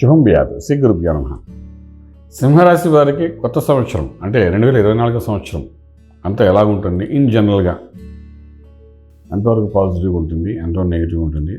శుభం వ్యాధి శ్రీ గురుభ్యో నమః. సింహరాశి వారికి కొత్త సంవత్సరం అంటే 2024 సంవత్సరం అంతా ఎలాగుంటుంది ఇన్ జనరల్గా, ఎంతవరకు పాజిటివ్గా ఉంటుంది, ఎంతవరకు నెగిటివ్గా ఉంటుంది,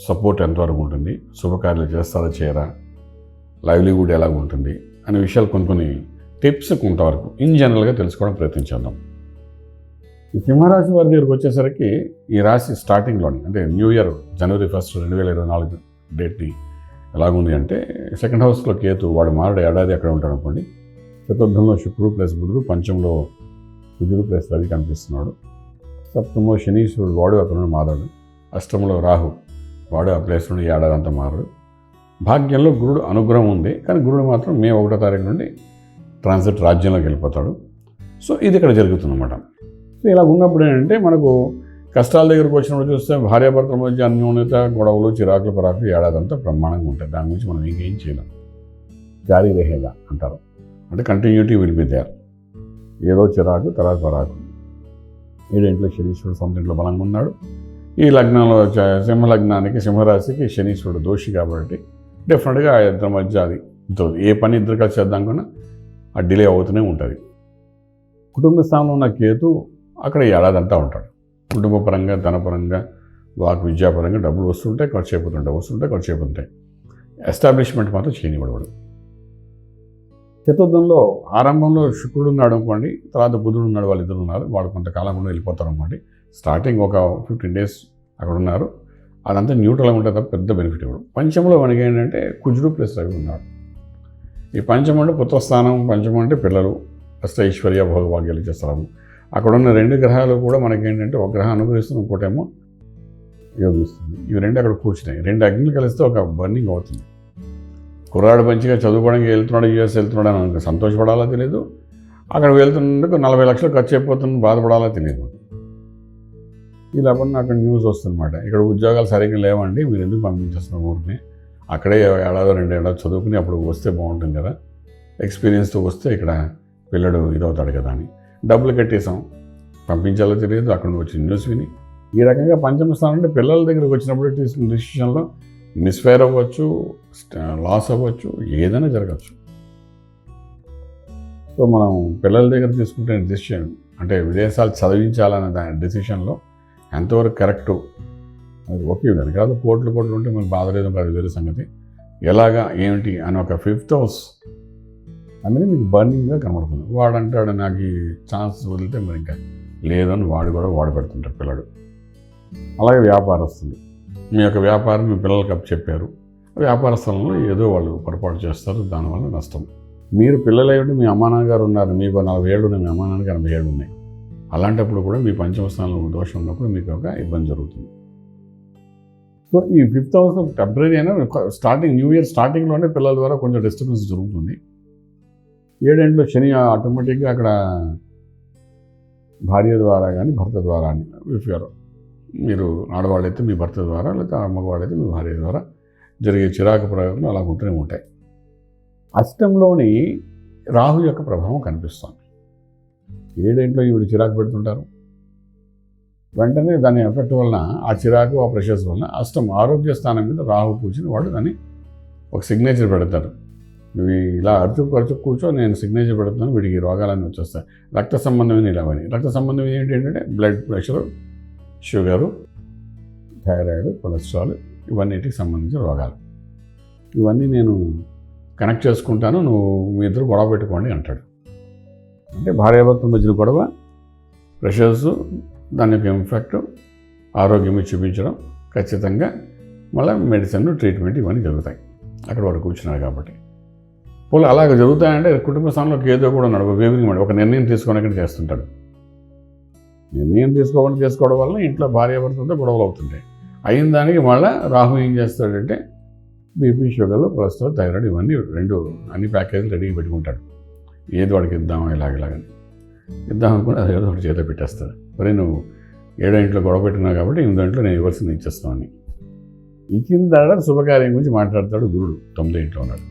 సపోర్ట్ ఎంతవరకు ఉంటుంది, శుభకార్యాలు చేస్తారా చేయరా, లైవ్లీవుడ్ ఎలాగ ఉంటుంది అనే విషయాలు కొన్ని టిప్స్ కొంతవరకు ఇన్ జనరల్గా తెలుసుకోవడం ప్రయత్నించేద్దాం. ఈ సింహరాశి వారి దగ్గరికి వచ్చేసరికి ఈ రాశి స్టార్టింగ్లోని అంటే న్యూ ఇయర్ జనవరి 1 2024 డేట్ని ఎలాగుంది అంటే సెకండ్ హౌస్లో కేతు వాడు మారడు ఏడాది అక్కడ ఉంటాడు అనుకోండి. చతుర్థంలో శుక్రుడు ప్లస్ బుధుడు, పంచంలో కుజుడు ప్లస్ రవి కనిపిస్తున్నాడు. సప్తమంలో శనీశ్వరుడు వాడు అక్కడ నుండి మారాడు. అష్టమంలో రాహు వాడు ఆ ప్లేస్ నుండి ఏడాది అంతా మారాడు. భాగ్యంలో గురుడు అనుగ్రహం ఉంది, కానీ గురుడు మాత్రం మే 1వ తారీఖు నుండి ట్రాన్సిట్ రాజ్యంలోకి వెళ్ళిపోతాడు. సో ఇది ఇక్కడ జరుగుతుందన్నమాట. సో ఇలా ఉన్నప్పుడు ఏంటంటే మనకు కష్టాల దగ్గరకు వచ్చినప్పుడు చూస్తే భార్యాభర్తల మధ్య అన్యోన్యత, గొడవలు, చిరాకులు, పరాకులు ఏడాదంతా బ్రహ్మాండంగా ఉంటాయి. దాని గురించి మనం ఇంకేం చేయలేం. జారీ రేహేగా అంటారు, అంటే కంటిన్యూటీ విల్ బి దేర్. ఏదో చిరాకు తర్వాత పరాకు. 7 శనీశ్వరుడు సొంత ఇంట్లో బలంగా ఉన్నాడు. ఈ లగ్నంలో సింహ లగ్నానికి సింహరాశికి శనీశ్వరుడు దోషి కాబట్టి డెఫినెట్గా ఆ ఇద్దరి మధ్య అది ఏ పని ఇద్దరు కలిసి చేద్దాం కన్నా ఆ డిలే అవుతూనే ఉంటుంది. కుటుంబ స్థానంలో ఉన్న కేతు అక్కడ ఏడాదంతా ఉంటాడు. కుటుంబ పరంగా, ధనపరంగా, వాక్ విద్యాపరంగా డబ్బులు వస్తుంటాయి, ఖర్చు అయిపోతుంటాయి. ఎస్టాబ్లిష్మెంట్ మాత్రం చేయనివ్వడు. చతుర్థంలో ఆరంభంలో శుక్రుడు ఉన్నాడు అనుకోండి, తర్వాత బుధుడు ఉన్నాడు, వాళ్ళిద్దరు ఉన్నారు. వాళ్ళు కొంతకాలం కూడా వెళ్ళిపోతారు అనుకోండి. స్టార్టింగ్ ఒక 15 days అక్కడ ఉన్నారు. అదంతా న్యూట్రల్గా ఉంటుంది తప్ప పెద్ద బెనిఫిట్ ఇవ్వడు. పంచంలో మనకి ఏంటంటే కుజుడు ప్లస్ రవి ఉన్నాడు. ఈ పంచం అంటే పుత్రస్థానం, పంచమం అంటే పిల్లలు, అష్ట ఐశ్వర్య భోగభాగ్యాలు చేస్తారు. అక్కడ ఉన్న 2 గ్రహాలు కూడా మనకేంటంటే ఒక గ్రహం అనుగ్రహిస్తుంది, ఇంకోటేమో యోగిస్తుంది. ఇవి 2 అక్కడ కూర్చున్నాయి. 2 అగ్నులు కలిస్తే ఒక బర్నింగ్ అవుతుంది. కుర్రాడు మంచిగా చదువుకోవడానికి వెళ్తున్నాడు, యూఎస్ వెళ్తున్నాడు అని మనకు సంతోషపడాలా తెలియదు. అక్కడ వెళ్తున్నందుకు 40 లక్షలు ఖర్చు అయిపోతుంది, బాధపడాలా తెలియదు. ఇలా పడిన అక్కడ న్యూస్ వస్తుందన్నమాట, ఇక్కడ ఉద్యోగాలు సరిగ్గా లేవండి, మీరు ఎందుకు పంపించేస్తున్నారు ఊరిని, అక్కడే ఏడాదో 2 ఏడాది చదువుకుని అప్పుడు వస్తే బాగుంటుంది కదా, ఎక్స్పీరియన్స్తో వస్తే ఇక్కడ పిల్లడు ఇదవుతాడు కదా అని డబ్బులు కట్టేసాం, పంపించాలో తెలియదు. అక్కడ నుంచి వచ్చిన న్యూస్ విని ఈ రకంగా పంచమ స్థానం అంటే పిల్లల దగ్గరికి వచ్చినప్పుడు తీసుకున్న డిసిషన్లో మిస్ఫైర్ అవ్వచ్చు, లాస్ అవ్వచ్చు, ఏదైనా జరగచ్చు. సో మనం పిల్లల దగ్గర తీసుకుంటే డిసిషన్ అంటే విదేశాలు చదివించాలనే దాని డెసిషన్లో ఎంతవరకు కరెక్టు అది ఓకే. దానికి కాదు కోట్లు ఉంటే మనకు బాధ లేదు, అది వేరే సంగతి. ఎలాగా ఏమిటి అని ఒక 5th house అనేది మీకు బర్నింగ్గా కనబడుతుంది. వాడు అంటాడు నాకు ఈ ఛాన్స్ వదిలితే మరి ఇంకా లేదని వాడు కూడా వాడు పెడుతుంటాడు పిల్లడు. అలాగే వ్యాపారస్తులు, మీ యొక్క వ్యాపారం మీ పిల్లలకి అప్పు చెప్పారు, వ్యాపార స్థలంలో ఏదో వాళ్ళు పొరపాటు చేస్తారు, దానివల్ల నష్టం. మీరు పిల్లలు అయ్యి మీ అమ్మా నాన్నగారు ఉన్నారు, మీకు 40 ఏళ్ళు ఉన్నాయి, మీ అమ్మా నాన్నకి 80 ఏళ్ళు ఉన్నాయి. అలాంటప్పుడు కూడా మీ పంచమ స్థానంలో దోషం ఉన్నప్పుడు మీకు ఒక ఇబ్బంది జరుగుతుంది. సో ఈ 5th house టెంపరీ అయినా స్టార్టింగ్ న్యూ ఇయర్ స్టార్టింగ్లోనే పిల్లల ద్వారా కొంచెం డిస్టర్బెన్స్ జరుగుతుంది. 7 శని ఆటోమేటిక్గా అక్కడ భార్య ద్వారా కానీ భర్త ద్వారా కానీ, ఇఫ్ మీరు ఆడవాళ్ళైతే మీ భర్త ద్వారా, లేకపోతే మగవాళ్ళైతే మీ భార్య ద్వారా జరిగే చిరాకు ప్రయోగం అలా ఉంటూనే ఉంటాయి. అష్టంలోని రాహు యొక్క ప్రభావం కనిపిస్తుంది. 7 ఈవిడ చిరాకు పెడుతుంటారు. వెంటనే దాని ఎఫెక్ట్ వలన ఆ చిరాకు, ఆ ప్రెషర్స్ వలన అష్టం ఆరోగ్య స్థానం మీద రాహు కూర్చుని వాడు దాన్ని ఒక సిగ్నేచర్ పెడతారు. నువ్వు ఇలా అరుచు కూర్చో, నేను సిగ్నేచర్ పెడుతున్నాను, వీడికి రోగాలన్నీ వచ్చేస్తాయి. రక్త సంబంధమైన ఇలావని. రక్త సంబంధం ఏంటంటే blood pressure, sugar, thyroid, cholesterol, ఇవన్నిటికి సంబంధించిన రోగాలు. ఇవన్నీ నేను కనెక్ట్ చేసుకుంటాను, నువ్వు మీ ఇద్దరు గొడవ పెట్టుకోండి అంటాడు. అంటే భార్యాభర్తల మధ్యన గొడవ, ప్రెషర్స్, దాని యొక్క ఇంపాక్ట్ ఆరోగ్యం చూపించడం ఖచ్చితంగా, మళ్ళీ మెడిసిన్, ట్రీట్మెంట్ ఇవన్నీ జరుగుతాయి అక్కడ వాడు కూర్చున్నారు కాబట్టి. పోలే అలాగ జరుగుతాయంటే కుటుంబ స్థానంలో ఏదో కూడా ఉన్నాడు, వేవింగ్ మాట, ఒక నిర్ణయం తీసుకోవడానికి చేస్తుంటాడు. నిర్ణయం చేసుకోవడం వల్ల ఇంట్లో భార్యాభర్తలతో గొడవలు అవుతుంటాయి. అయిన దానికి మళ్ళీ రాహు ఏం చేస్తాడంటే బీపీ, షుగర్లు, కొలెస్ట్రాల్, థైరాయిడ్ ఇవన్నీ అన్ని ప్యాకేజీలు రెడీగా పెట్టుకుంటాడు. ఏది వాడికి ఇద్దామా ఇలాగని ఇద్దామనుకుంటే అది ఏదో ఒకటి చేతిలో పెట్టేస్తాడు. మరి నువ్వు 7 గొడవ పెట్టినావు కాబట్టి 8 నేను ఇవ్వాల్సింది ఇచ్చేస్తామని. ఇచ్చిన తర్వాత శుభకార్యం గురించి మాట్లాడతాడు గురుడు. 9 ఉన్నాడు.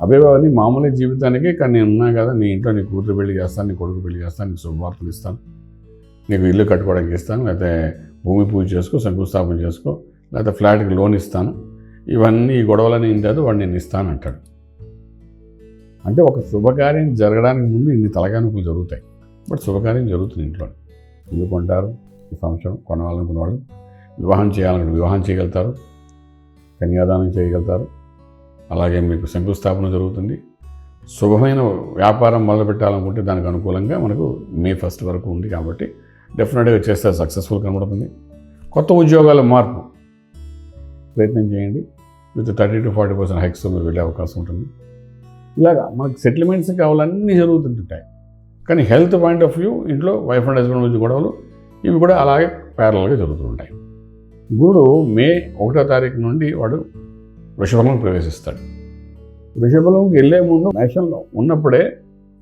అభిభావాన్ని మామూలు జీవితానికి, కానీ నేను ఉన్నా కదా, నీ ఇంట్లో నీ కూతురు పెళ్లి చేస్తాను, నీ కొడుకు పెళ్లి చేస్తాను, నీకు శుభవార్తలు ఇస్తాను, నీకు ఇల్లు కట్టుకోవడానికి ఇస్తాను, లేకపోతే భూమి పూజ చేసుకో, శంకుస్థాపన చేసుకో, లేకపోతే ఫ్లాట్కి లోన్ ఇస్తాను, ఇవన్నీ ఈ గొడవలని ఏం కాదు వాడు నేను ఇస్తానంటాడు. అంటే ఒక శుభకార్యం జరగడానికి ముందు ఇన్ని తలకానుకలు జరుగుతాయి. బట్ శుభకార్యం జరుగుతుంది ఇంట్లో. ఎందుకు కొంటారు? ఈ సంవత్సరం కొనాలనుకున్న వాళ్ళు వివాహం చేయాలనుకుంటే వివాహం చేయగలుగుతారు, కన్యాదానం చేయగలుగుతారు. అలాగే మీకు శంకుస్థాపన జరుగుతుంది. శుభమైన వ్యాపారం మొదలు పెట్టాలనుకుంటే దానికి అనుకూలంగా మనకు May 1 వరకు ఉంది కాబట్టి డెఫినెట్గా చేస్తే సక్సెస్ఫుల్ కనబడుతుంది. కొత్త ఉద్యోగాల మార్పు ప్రయత్నం చేయండి. విత్ 30 to 40% హైక్స్ మీరు వెళ్ళే అవకాశం ఉంటుంది. ఇలాగా మనకు సెటిల్మెంట్స్ కావాలన్నీ జరుగుతుంటాయి. కానీ హెల్త్ పాయింట్ ఆఫ్ వ్యూ ఇంట్లో వైఫ్ అండ్ హస్బెండ్ మధ్య గొడవలు ఇవి కూడా అలాగే ప్యారల్గా జరుగుతుంటాయి. గురుడు May 1వ తారీఖు నుండి వాడు వృషభంలోకి ప్రవేశిస్తాడు. వృషభంలోకి వెళ్ళే ముందు మేషంలో ఉన్నప్పుడే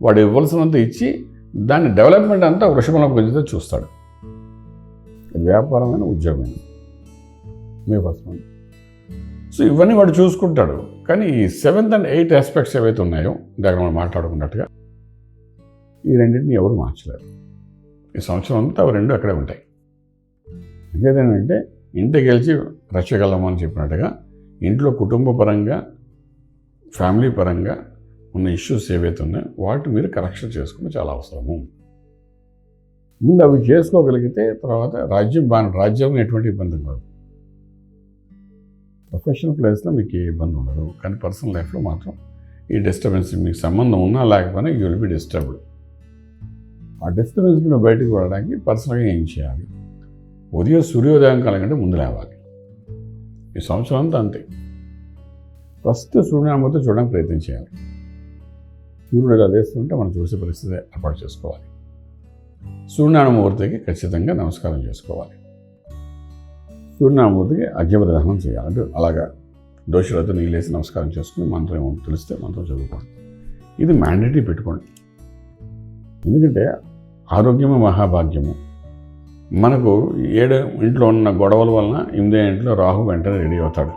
వాడు ఇవ్వాల్సినంత ఇచ్చి దాని డెవలప్మెంట్ అంతా వృషభంలోకి పెంచితే చూస్తాడు. వ్యాపారమైన ఉద్యోగమైన May 1 నుండి. సో ఇవన్నీ వాడు చూసుకుంటాడు. కానీ ఈ 7th and 8th ఆస్పెక్ట్స్ ఏవైతే ఉన్నాయో దగ్గర మనం మాట్లాడుకున్నట్టుగా ఈ రెండింటిని ఎవరు మార్చలేరు. ఈ సంవత్సరం అంతా అవి రెండు అక్కడే ఉంటాయి. ఇంకేంటంటే ఇంటికి గెలిచి రచ్చగలమని చెప్పినట్టుగా ఇంట్లో కుటుంబ పరంగా ఫ్యామిలీ పరంగా ఉన్న ఇష్యూస్ ఏవైతే ఉన్నాయో వాటి మీరు కరెక్షన్ చేసుకుని చాలా అవసరము. ముందు అవి చేసుకోగలిగితే తర్వాత రాజ్యం ఎటువంటి ఇబ్బంది ఉండదు. ప్రొఫెషనల్ ప్లేస్లో మీకు ఏ ఇబ్బంది ఉండదు. కానీ పర్సనల్ లైఫ్లో మాత్రం ఈ డిస్టర్బెన్స్ మీకు సంబంధం ఉన్నా లేకపోయినా యూ విల్ బి డిస్టర్బ్డ్. ఆ డిస్టర్బెన్స్ మీద బయటకు వెళ్ళడానికి పర్సనల్గా ఏం చేయాలి? ఉదయం సూర్యోదయం కాలం కంటే ముందు లేవాలి. ఈ సంవత్సరం అంతా అంతే. ఫస్ట్ సూర్యనామూర్తి చూడడానికి ప్రయత్నం చేయాలి. సూర్యుడు ఇలా వేస్తుంటే మనం చూసే పరిస్థితి ఏర్పాటు చేసుకోవాలి. సూర్యనారాయణమూర్తికి ఖచ్చితంగా నమస్కారం చేసుకోవాలి. సూర్యనారాయణమూర్తికి అర్ఘ్యప్రదానం చేయాలి. అంటే అలాగా దోషులతో నీళ్ళేసి నమస్కారం చేసుకుని మంత్రం ఏమో తెలిస్తే మంత్రం చదువుకోండి. ఇది మ్యాండేటరీ పెట్టుకోండి. ఎందుకంటే ఆరోగ్యము మహాభాగ్యము. మనకు 7 ఇంట్లో ఉన్న గొడవల వలన 8వ ఇంట్లో రాహు వెంటనే రెడీ అవుతాడు.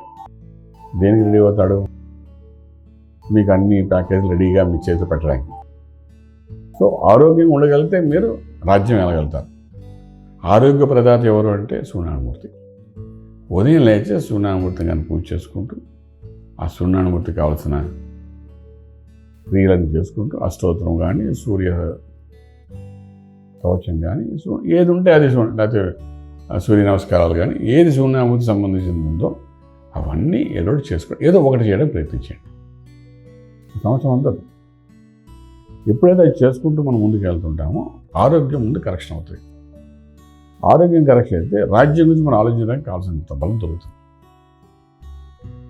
దేనికి రెడీ అవుతాడు? మీకు అన్ని ప్యాకేజీలు రెడీగా మీ చేతిలో పెట్టడానికి. సో ఆరోగ్యం ఉండగలిగితే మీరు రాజ్యం వెళ్ళగలుగుతారు. ఆరోగ్య ప్రదాత ఎవరు అంటే సూర్యనారాయణమూర్తి. ఉదయం లేచి సూర్యనారాయణమూర్తి కానీ పూజ చేసుకుంటూ ఆ సూర్యనారాయణమూర్తికి కావాల్సిన క్రియలను చేసుకుంటూ అష్టోత్తరం కానీ సూర్య కవచం కానీ ఏది ఉంటే అది లేకపోతే సూర్య నమస్కారాలు కానీ ఏది సూర్యనారాయణమూర్తి సంబంధించింది ఉందో అవన్నీ ఏదో చేసుకోండి. ఏదో ఒకటి చేయడానికి ప్రయత్నించండి. సంవత్సరం అంతా ఎప్పుడైతే అది చేసుకుంటూ మనం ముందుకు వెళ్తుంటామో ఆరోగ్యం ముందు కరెక్షన్ అవుతుంది. ఆరోగ్యం కరెక్షన్ అయితే రాజ్యం గురించి మనం ఆలోచించడానికి కావాల్సినంత బలం దొరుకుతుంది.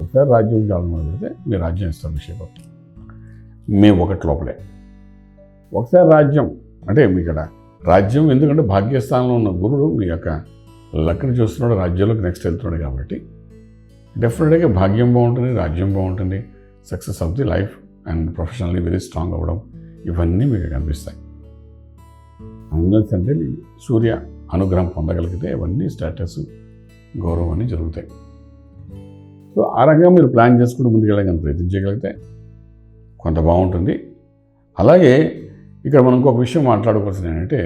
ఒకసారి రాజ్యం గురించి ఆలోచన పెడితే మీ రాజ్యం ఎస్టాబ్లిష్ అవుతుంది. May 1 లోపలే ఒకసారి రాజ్యం అంటే మీ ఇక్కడ రాజ్యం, ఎందుకంటే భాగ్యస్థానంలో ఉన్న గురుడు మీ యొక్క లక్ని చూస్తున్నాడు, రాజ్యంలోకి నెక్స్ట్ వెళ్తున్నాడు కాబట్టి డెఫినెట్గా భాగ్యం బాగుంటుంది, రాజ్యం బాగుంటుంది, success of the life and professionally very strong అవ్వడం ఇవన్నీ మీకు కనిపిస్తాయి. అంగల్స్ అంటే సూర్య అనుగ్రహం పొందగలిగితే ఇవన్నీ స్టేటస్ గౌరవం అన్నీ జరుగుతాయి. సో ఆ రకంగా మీరు ప్లాన్ చేసుకుంటూ ముందుకెళ్ళడానికి ప్రయత్నించగలిగితే కొంత బాగుంటుంది. అలాగే ఇక్కడ మనం ఇంకొక విషయం మాట్లాడుకోవాల్సింది ఏంటంటే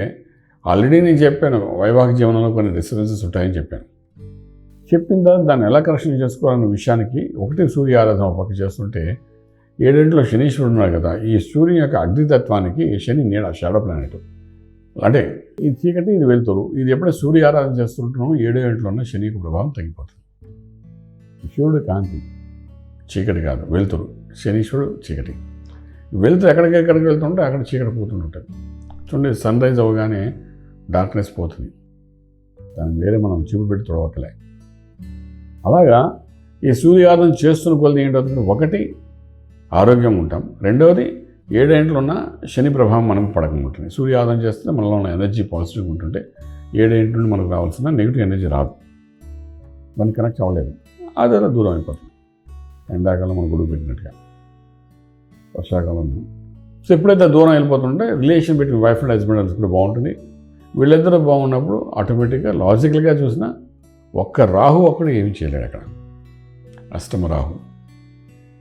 ఆల్రెడీ నేను చెప్పాను వైవాహిక జీవనంలో కొన్ని డిస్టర్బెన్సెస్ ఉంటాయని చెప్పాను. చెప్పిన తర్వాత దాన్ని ఎలా కరెక్షన్ చేసుకోవాలన్న విషయానికి ఒకటి సూర్య ఆరాధన పక్క చేస్తుంటే 7 శనీశ్వరుడు ఉన్నాడు కదా, ఈ సూర్యుని యొక్క అగ్నితత్వానికి శని నీడ షాడో ప్లానెట్. అంటే ఇది చీకటి, ఇది వెలుతురు. ఇది ఎప్పుడైతే సూర్య ఆరాధన చేస్తుంటున్నామో 7 ఉన్న శని యొక్క ప్రభావం తగ్గిపోతుంది. సూర్యుడు కాంతి, చీకటి కాదు, వెలుతురు. శనీశ్వరుడు చీకటి. వెలుతురు ఎక్కడికి వెళ్తుంటే అక్కడ చీకటి పోతుంటుంది. చూడండి, సన్ రైజ్ అవ్వగానే డార్క్నెస్ పోతుంది. దాన్ని వేరే మనం చూపు పెట్టి చూడవక్కలే. అలాగా ఈ సూర్యారాధన చేస్తున్న కొలది ఏంటవుతుంది? ఒకటి ఆరోగ్యంగా ఉంటాం, రెండవది 7 ఉన్న శని ప్రభావం మనం పడకుండా ఉంటుంది. సూర్యారాధన చేస్తే మనలో ఉన్న ఎనర్జీ పాజిటివ్గా ఉంటుంటే 7 నుండి మనకు రావాల్సిన నెగిటివ్ ఎనర్జీ రాదు, మనకి కనెక్ట్ అవ్వలేదు, అది అలా దూరం అయిపోతుంది. ఎండాకాలం మనం గొడుగు పెట్టినట్టుగా, వర్షాకాలం. సో ఎప్పుడైతే దూరం వెళ్ళిపోతుంటే relation between wife and husband అది కూడా బాగుంటుంది. వీళ్ళిద్దరూ బాగున్నప్పుడు ఆటోమేటిక్గా లాజికల్గా చూసినా ఒక్క రాహు ఒక్కడు ఏమి చేయలేడు. అక్కడ అష్టమ రాహు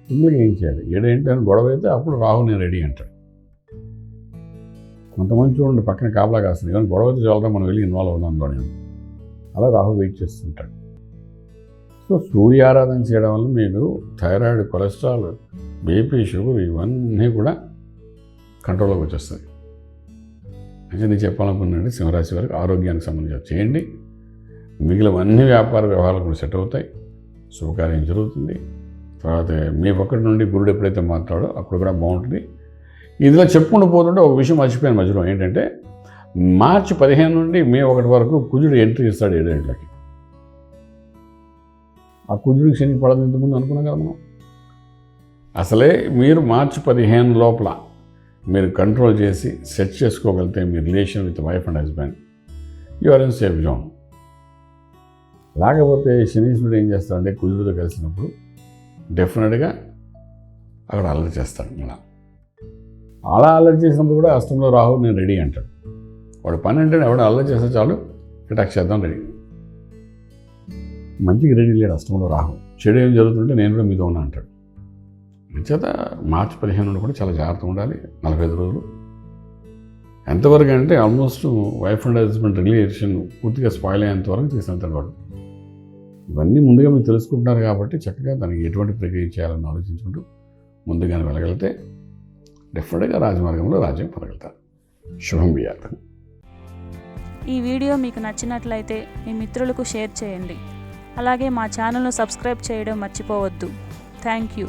సింగిల్గా ఏం చేయాలి? 7 అని గొడవ అయితే అప్పుడు రాహు నేను రెడీ అంటాడు. కొంతమంది చూడండి పక్కన కాపలా కాస్తుంది, కానీ గొడవ అయితే చాలా మనం వెళ్ళి ఇన్వాల్వ్ అవుదాం అందులో. అలా రాహు వెయిట్ చేస్తుంటాడు. సో సో సూర్య ఆరాధన చేయడం వల్ల మీకు థైరాయిడ్, కొలెస్ట్రాల్, బీపీ, షుగర్ ఇవన్నీ కూడా కంట్రోల్లోకి వచ్చేస్తుంది. అయితే నేను చెప్పాలనుకున్నానండి, సింహరాశి వారికి ఆరోగ్యానికి సంబంధించి చేయండి. మిగిలినవన్నీ వ్యాపార వ్యవహారాలు కూడా సెట్ అవుతాయి, శుభకార్యం జరుగుతుంది. తర్వాత మీ ఒక్కటి నుండి గురుడు ఎప్పుడైతే మాట్లాడో అప్పుడు కూడా బాగుంటుంది. ఇదిలా చెప్పుకుంటూ పోతుంటే ఒక విషయం మర్చిపోయాను మధ్యలో, ఏంటంటే మార్చి 15 నుండి మే 1 వరకు కుజుడు ఎంట్రీ ఇస్తాడు 7 గంటలకి. ఆ కుజుడికి శని పడదు ఇంతకుముందు అనుకున్నాం కదా మనం. అసలే మీరు మార్చి 15 లోపల మీరు కంట్రోల్ చేసి సెట్ చేసుకోగలిగితే మీ relation with wife and husband, you are in safe zone. లేకపోతే శనీశ్వరుడు ఏం చేస్తాడంటే కుజుడితో కలిసినప్పుడు డెఫినెట్గా అక్కడ అల్లరి చేస్తాడు. అలా అల్లరి చేసినప్పుడు కూడా అష్టంలో రాహు నేను రెడీ అంటాడు. వాడు పని అంటే ఎవడ అల్లరి చేస్తే చాలు అటాక్ చేద్దాం రెడీ. మంచిగా రెడీ లేడు అష్టంలో రాహు. చెడు ఏం జరుగుతుంటే నేను కూడా మీతో ఉన్నా అంటాడు. చేత మార్చి 15 నుండి కూడా చాలా జాగ్రత్తగా ఉండాలి. 45 రోజులు ఎంతవరకు అంటే almost wife and husband relation పూర్తిగా స్పాయిల్ అయ్యేంత వరకు తీసుకెళ్తాడు వాడు. ఇవన్నీ ముందుగా మీరు తెలుసుకుంటున్నారు కాబట్టి చక్కగా దానికి ఎటువంటి ప్రక్రియ చేయాలని ఆలోచించుకుంటూ ముందుగానే వెళ్ళగలిగితే డెఫినెట్గా రాజమార్గంలో రాజ్యం పొందగలుగుతారు. శుభం బియాత్. ఈ వీడియో మీకు నచ్చినట్లయితే మీ మిత్రులకు షేర్ చేయండి. అలాగే మా ఛానల్ను సబ్స్క్రైబ్ చేయడం మర్చిపోవద్దు. Thank you.